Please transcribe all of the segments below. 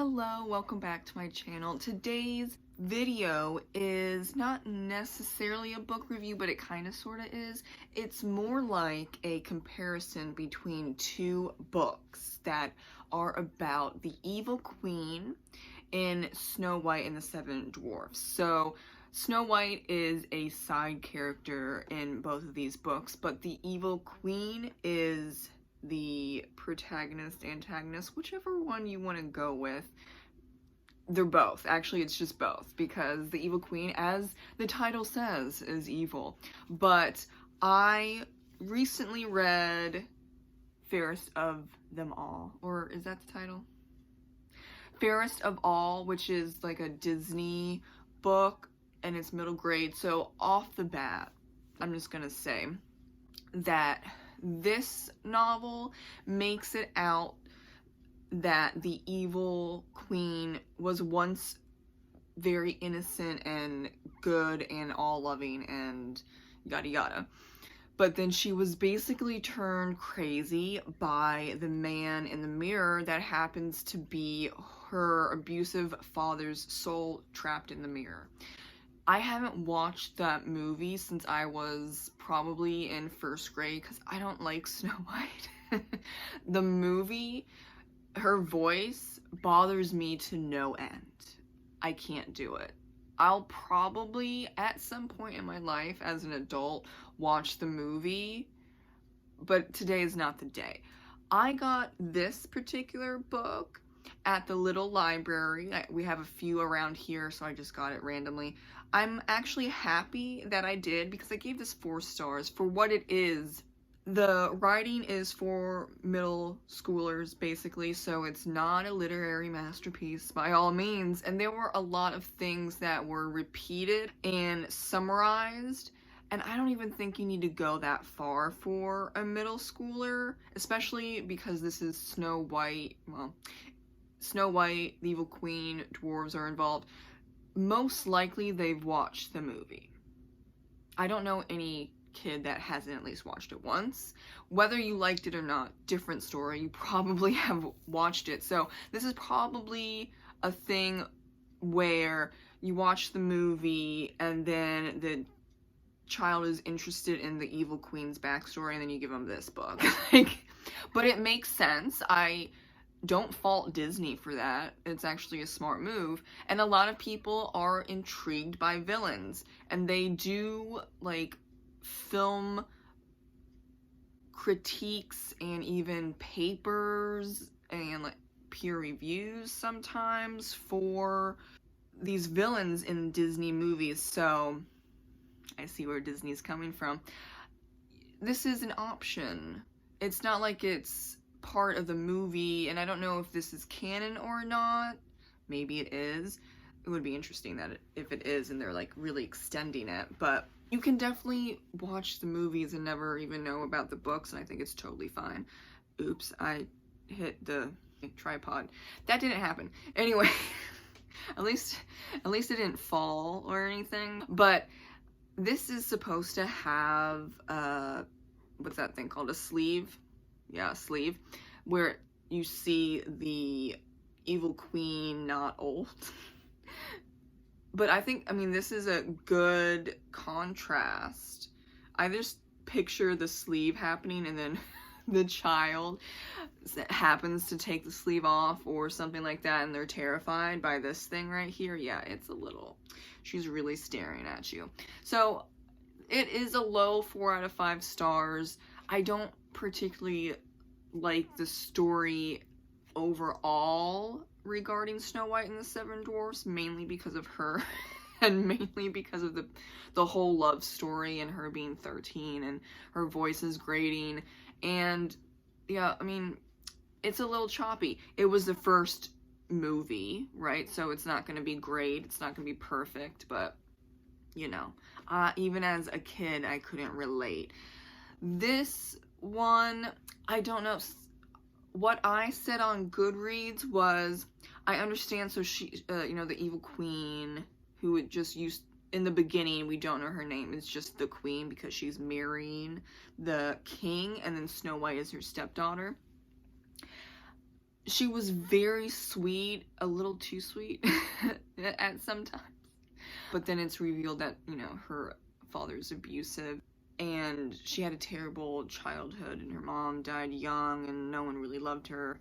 Hello, welcome back to my channel. Today's video is not necessarily a book review, but it kind of sort of is. It's more like a comparison between two books that are about the evil queen in Snow White and the Seven Dwarfs. So Snow White is a side character in both of these books, but the evil queen is the protagonist, antagonist, whichever one you want to go with. They're both. Actually, it's just both, because the evil queen, as the title says, is evil. But I recently read Fairest of Them All, or is that the title? Fairest of All, which is like a Disney book, and it's middle grade. So off the bat, I'm just gonna say that this novel makes it out that the evil queen was once very innocent and good and all-loving and yada yada. But then she was basically turned crazy by the man in the mirror that happens to be her abusive father's soul trapped in the mirror. I haven't watched that movie since I was probably in first grade because I don't like Snow White. The movie, her voice bothers me to no end. I can't do it. I'll probably, at some point in my life as an adult, watch the movie, but today is not the day. I got this particular book at the little library. We have a few around here, so I just got it randomly. I'm actually happy that I did because I gave this 4 stars for what it is. The writing is for middle schoolers, basically, so it's not a literary masterpiece by all means. And there were a lot of things that were repeated and summarized, and I don't even think you need to go that far for a middle schooler, especially because this is Snow White. Well, Snow White, the evil queen, dwarves are involved. Most likely they've watched the movie. I don't know any kid that hasn't at least watched it once. Whether you liked it or not, different story. You probably have watched it. So this is probably a thing where you watch the movie and then the child is interested in the evil queen's backstory and then you give them this book. But it makes sense. I don't fault Disney for that. It's actually a smart move. And a lot of people are intrigued by villains. And they do, like, film critiques and even papers and, like, peer reviews sometimes for these villains in Disney movies. So, I see where Disney's coming from. This is an option. It's not like it's part of the movie, and I don't know if this is canon or not. Maybe it is. It would be interesting that if it is and they're like really extending it, but you can definitely watch the movies and never even know about the books, and I think it's totally fine. Oops, I hit the tripod. That didn't happen. Anyway, at least it didn't fall or anything. But this is supposed to have what's that thing called? A sleeve? Yeah, a sleeve, where you see the evil queen not old. But I mean, this is a good contrast. I just picture the sleeve happening and then the child happens to take the sleeve off or something like that and they're terrified by this thing right here. Yeah, it's a little, she's really staring at you. So it is a low 4 out of 5 stars. I don't particularly like the story overall regarding Snow White and the Seven Dwarfs, mainly because of her and mainly because of the whole love story and her being 13 and her voice is grating. And yeah, I mean, it's a little choppy. It was the first movie, right? So it's not going to be great. It's not going to be perfect, but you know, even as a kid, I couldn't relate. This one, I don't know. What I said on Goodreads was, I understand, so she, you know, the evil queen, who would just use, in the beginning, we don't know her name, it's just the queen because she's marrying the king, and then Snow White is her stepdaughter. she was very sweet, a little too sweet at some times. But then it's revealed that, you know, her father's abusive, and she had a terrible childhood, and her mom died young, and no one really loved her.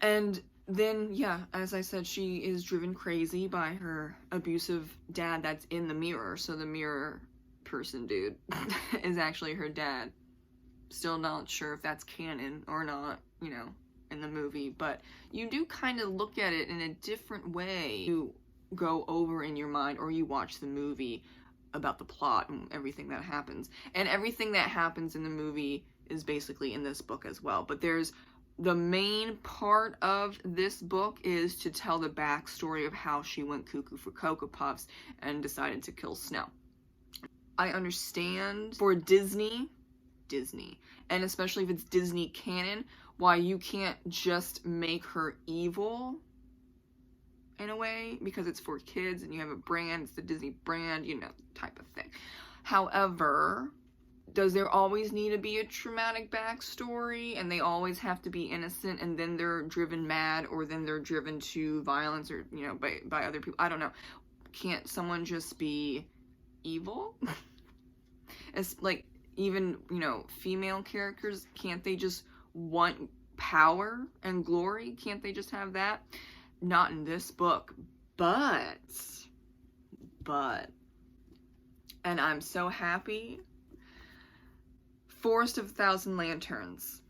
And then, yeah, as I said, she is driven crazy by her abusive dad that's in the mirror. So the mirror person dude is actually her dad. Still not sure if that's canon or not, you know, in the movie, but you do kind of look at it in a different way. You go over in your mind, or you watch the movie about the plot and everything that happens. And everything that happens in the movie is basically in this book as well. But there's the main part of this book is to tell the backstory of how she went cuckoo for Cocoa Puffs and decided to kill Snow. I understand for Disney, and especially if it's Disney canon, why you can't just make her evil in a way, because it's for kids and you have a brand, it's the Disney brand, you know, type of thing. However, does there always need to be a traumatic backstory, and they always have to be innocent, and then they're driven mad, or then they're driven to violence, or, you know, by other people? I don't know. Can't someone just be evil? It's like, even, you know, female characters, can't they just want power and glory? Can't they just have that? Not in this book, but, and I'm so happy, Forest of 1,000 Lanterns.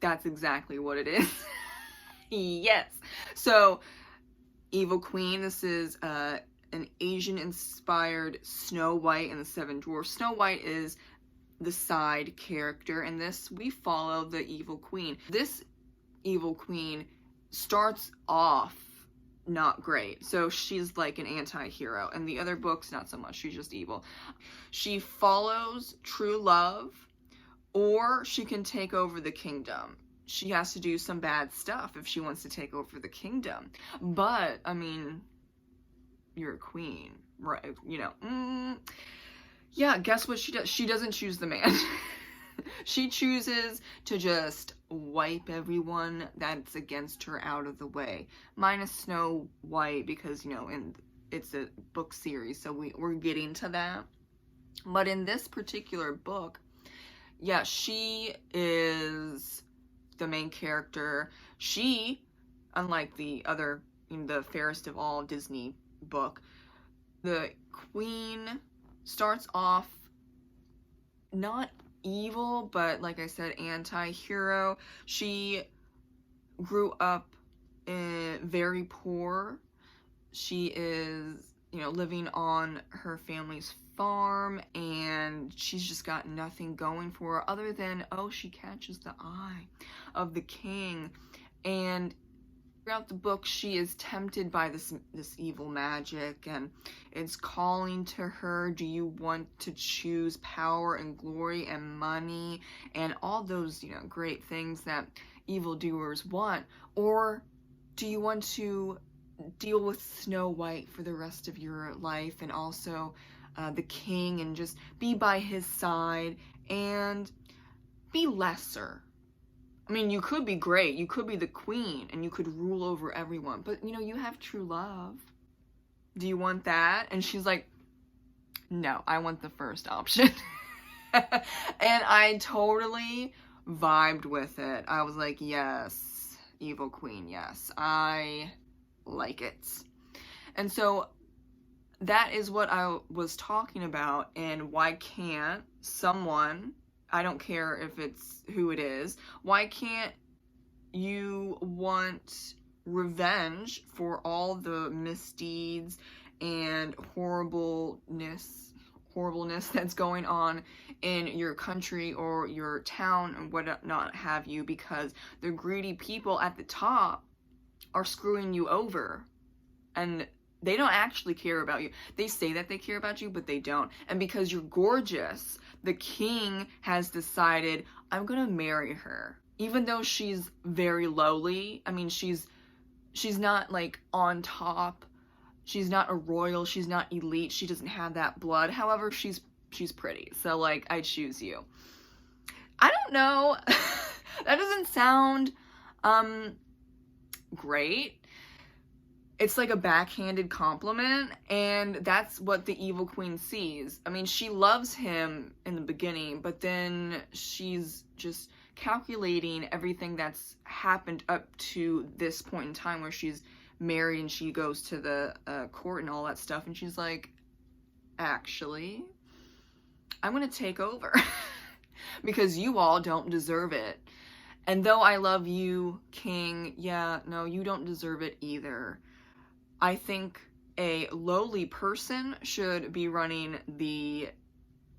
That's exactly what it is. Yes. So, Evil Queen, this is an Asian-inspired Snow White and the Seven Dwarfs. Snow White is the side character, and this, we follow the Evil Queen. This Evil Queen starts off not great. So she's like an anti-hero. And the other books, not so much. She's just evil. She follows true love, or she can take over the kingdom. She has to do some bad stuff if she wants to take over the kingdom. But, I mean, you're a queen, right? You know, yeah, guess what she does? She doesn't choose the man. She chooses to just wipe everyone that's against her out of the way. Minus Snow White, because, you know, it's a book series, so we're getting to that. But in this particular book, yeah, she is the main character. She, unlike the other, the Fairest of all Disney book, the queen starts off not evil, but like I said, anti-hero. She grew up very poor. She is, you know, living on her family's farm, and she's just got nothing going for her other than, oh, she catches the eye of the king. And throughout the book, she is tempted by this evil magic, and it's calling to her, do you want to choose power and glory and money and all those, you know, great things that evildoers want, or do you want to deal with Snow White for the rest of your life, and also the king, and just be by his side and be lesser? I mean, you could be great, you could be the queen, and you could rule over everyone, but, you know, you have true love. Do you want that? And she's like, no, I want the first option. And I totally vibed with it. I was like, yes, Evil Queen, yes, I like it. And so that is what I was talking about, and why can't someone, I don't care if it's who it is, why can't you want revenge for all the misdeeds and horribleness that's going on in your country or your town and whatnot have you, because the greedy people at the top are screwing you over, and they don't actually care about you. They say that they care about you, but they don't. And because you're gorgeous, the king has decided, I'm gonna marry her. Even though she's very lowly, I mean, she's not like on top. She's not a royal, she's not elite, she doesn't have that blood. However, she's pretty. So like, I choose you. I don't know. That doesn't sound great. It's like a backhanded compliment, and that's what the evil queen sees. I mean, she loves him in the beginning, but then she's just calculating everything that's happened up to this point in time where she's married and she goes to the court and all that stuff, and she's like, actually, I'm gonna take over because you all don't deserve it. And though I love you, King, yeah, no, you don't deserve it either. I think a lowly person should be running the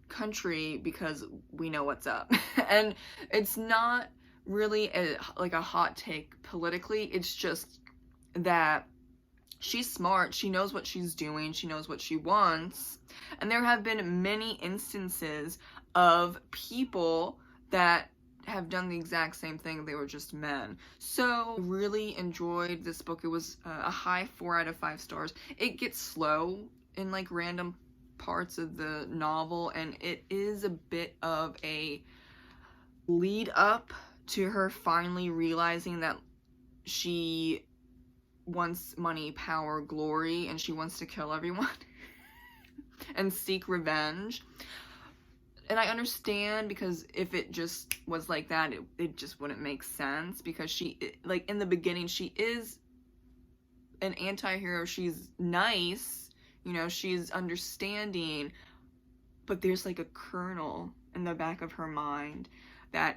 country because we know what's up. And it's not really like a hot take politically. It's just that she's smart. She knows what she's doing. She knows what she wants. And there have been many instances of people that have done the exact same thing. They were just men. So really enjoyed this book. It was a high 4 out of 5 stars. It gets slow in like random parts of the novel, and it is a bit of a lead up to her finally realizing that she wants money, power, glory, and she wants to kill everyone and seek revenge. And I understand, because if it just was like that, it just wouldn't make sense, because she, like, in the beginning, she is an anti-hero. She's nice, you know, she's understanding, but there's like a kernel in the back of her mind that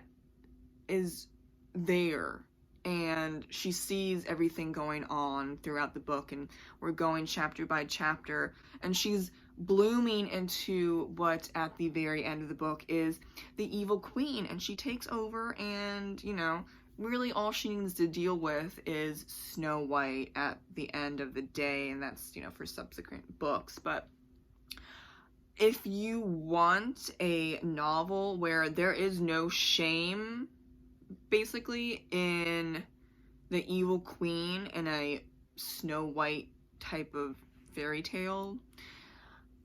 is there, and she sees everything going on throughout the book, and we're going chapter by chapter, and she's blooming into what at the very end of the book is the evil queen, and she takes over, and, you know, really all she needs to deal with is Snow White at the end of the day, and that's, you know, for subsequent books. But if you want a novel where there is no shame, basically, in the evil queen in a Snow White type of fairy tale,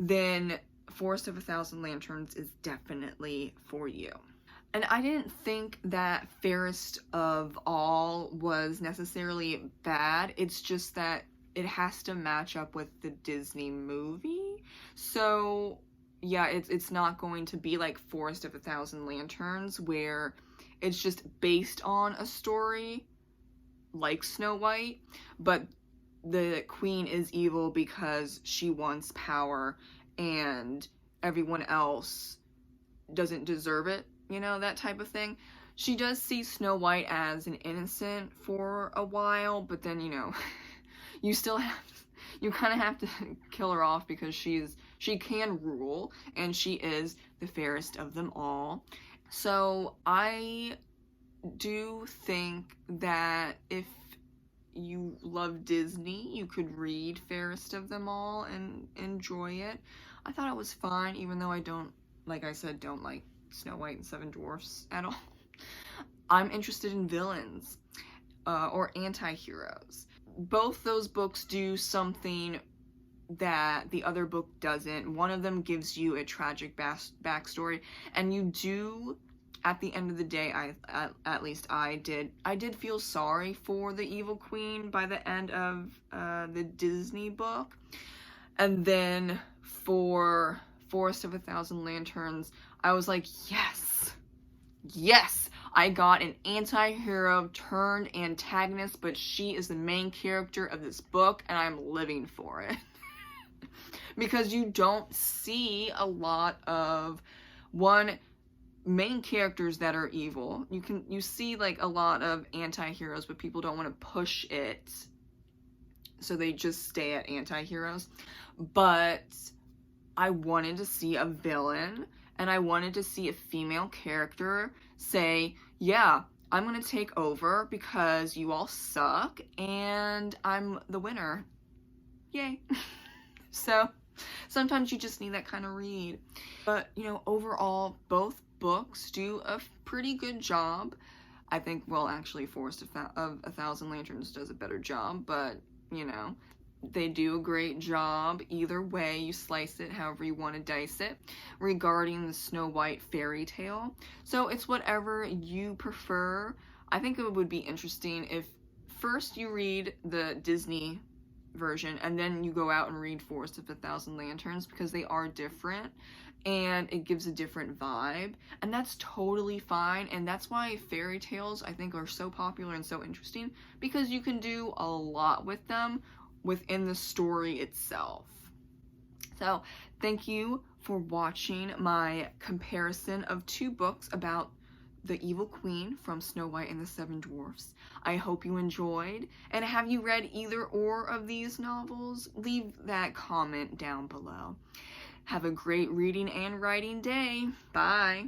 then Forest of a Thousand Lanterns is definitely for you. And I didn't think that Fairest of All was necessarily bad. It's just that it has to match up with the Disney movie. So yeah, it's not going to be like Forest of a Thousand Lanterns, where it's just based on a story like Snow White, but the queen is evil because she wants power and everyone else doesn't deserve it, you know, that type of thing. She does see Snow White as an innocent for a while, but then, you know, you kind of have to kill her off, because she can rule, and she is the fairest of them all. So I do think that if you love Disney, you could read Fairest of Them All and enjoy it. I thought it was fine, even though I don't, like I said, don't like Snow White and Seven Dwarfs at all. I'm interested in villains or anti-heroes. Both those books do something that the other book doesn't. One of them gives you a tragic backstory, and you do, at the end of the day, at least I did feel sorry for the evil queen by the end of the Disney book. And then for Forest of a Thousand Lanterns, I was like, yes, I got an anti-hero turned antagonist, but she is the main character of this book, and I'm living for it. Because you don't see a lot of main characters that are evil. You see like a lot of anti-heroes, but people don't want to push it, so they just stay at anti-heroes. But I wanted to see a villain, and I wanted to see a female character say, yeah, I'm gonna take over because you all suck, and I'm the winner. Yay. So sometimes you just need that kind of read. But, you know, overall, both books do a pretty good job. I think, well, actually, Forest of a Thousand Lanterns does a better job, but, you know, They do a great job either way you slice it, however you want to dice it, regarding the Snow White fairy tale. So it's whatever you prefer. I think it would be interesting if first you read the Disney version and then you go out and read Forest of a Thousand Lanterns, because they are different and it gives a different vibe, and that's totally fine. And that's why fairy tales, I think, are so popular and so interesting, because you can do a lot with them within the story itself. So thank you for watching my comparison of two books about the Evil Queen from Snow White and the Seven Dwarfs. I hope you enjoyed. And have you read either or of these novels? Leave that comment down below. Have a great reading and writing day. Bye.